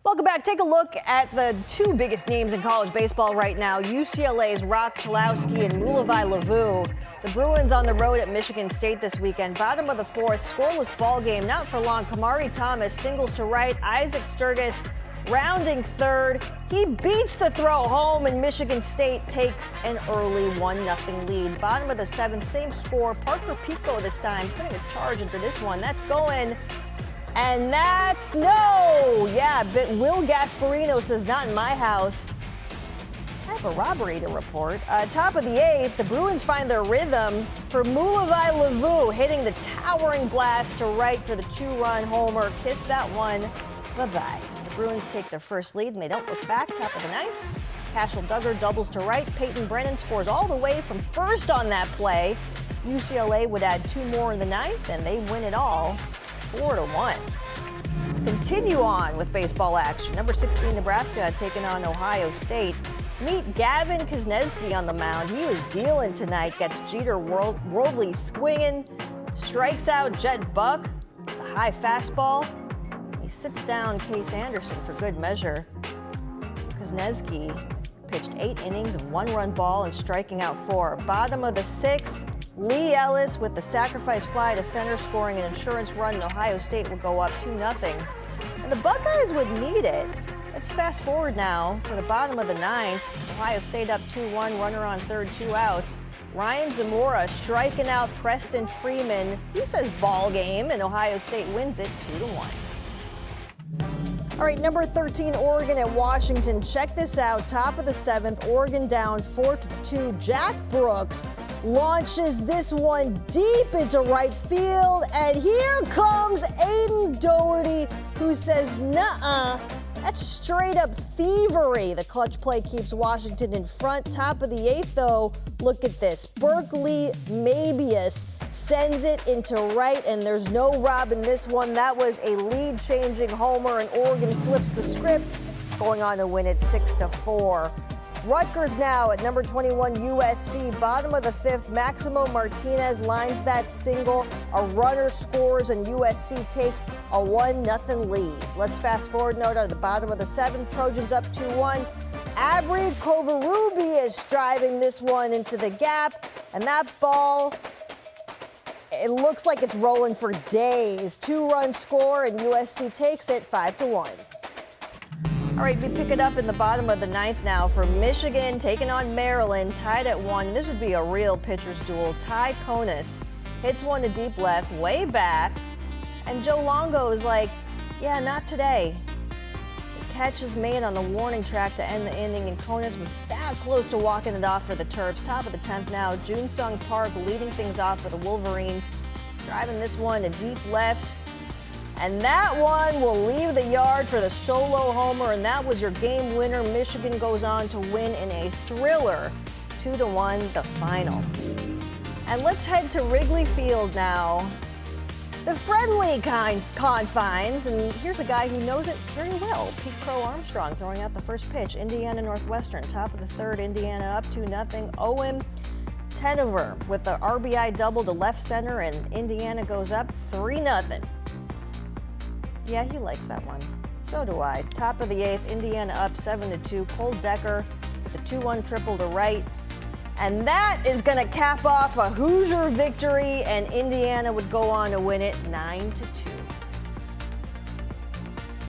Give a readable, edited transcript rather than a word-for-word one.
Welcome back. Take a look at the two biggest names in college baseball right now. UCLA's Rock Chalowski and Mulavai Lavu. The Bruins on the road at Michigan State this weekend. Bottom of the fourth, scoreless ball game. Not for long. Kamari Thomas singles to right. Isaac Sturgis rounding third. He beats the throw home, and Michigan State takes an early 1-0 lead. Bottom of the seventh, same score. Parker Pico this time putting a charge into this one. That's going. And that's no! Yeah, but Will Gasparino says not in my house. I have a robbery to report. Top of the eighth, the Bruins find their rhythm for Mulavai Lavu hitting the towering blast to right for the two-run homer. Kiss that one bye-bye. The Bruins take their first lead and they don't look back. Top of the ninth, Cashel Duggar doubles to right. Peyton Brennan scores all the way from first on that play. UCLA would add two more in the ninth and they win it all. 4-1. Let's continue on with baseball action. Number 16, Nebraska taking on Ohio State. Meet Gavin Kuzneski on the mound. He was dealing tonight. Gets Jeter worldly swinging. Strikes out Jet Buck. The high fastball. He sits down Case Anderson for good measure. Kuzneski pitched 8 innings of 1-run ball and striking out 4. Bottom of the sixth, Lee Ellis with the sacrifice fly to center, scoring an insurance run, and Ohio State will go up 2-0. And the Buckeyes would need it. Let's fast forward now to the bottom of the ninth. Ohio State up 2-1, runner on third, 2 outs. Ryan Zamora striking out Preston Freeman. He says ball game, and Ohio State wins it 2-1. All right, number 13, Oregon at Washington. Check this out. Top of the seventh, Oregon down 4-2. Jack Brooks launches this one deep into right field, and here comes Aiden Doherty, who says, nuh-uh, that's straight up thievery. The clutch play keeps Washington in front. Top of the eighth, though, look at this. Berkeley Mabius sends it into right, and there's no robbing this one. That was a lead-changing homer, and Oregon flips the script, going on to win it 6-4. Rutgers now at number 21, USC. Bottom of the fifth, Maximo Martinez lines that single. A runner scores, and USC takes a 1-0 lead. Let's fast forward now to the bottom of the seventh. Trojans up 2-1. Abri Kovarubias driving this one into the gap, and that ball, it looks like it's rolling for days. 2-run score, and USC takes it 5-1. All right, we pick it up in the bottom of the ninth now for Michigan taking on Maryland, tied at 1. This would be a real pitcher's duel. Ty Konis hits one to deep left, way back, and Joe Longo is like, yeah, not today. The catch is made on the warning track to end the inning, and Konis was that close to walking it off for the Terps. Top of the 10th now, Jun-Sung Park leading things off for the Wolverines, driving this one to deep left. And that one will leave the yard for the solo homer, and that was your game winner. Michigan goes on to win in a thriller, 2-1, the final. And let's head to Wrigley Field now. The friendly confines, and here's a guy who knows it very well. Pete Crow Armstrong throwing out the first pitch. Indiana Northwestern, top of the third, Indiana up 2-0. Owen Tenover with the RBI double to left center, and Indiana goes up 3-0. Yeah, he likes that one. So do I. Top of the eighth, Indiana up 7-2. Cole Decker with the 2-1 triple to right. And that is going to cap off a Hoosier victory, and Indiana would go on to win it 9-2.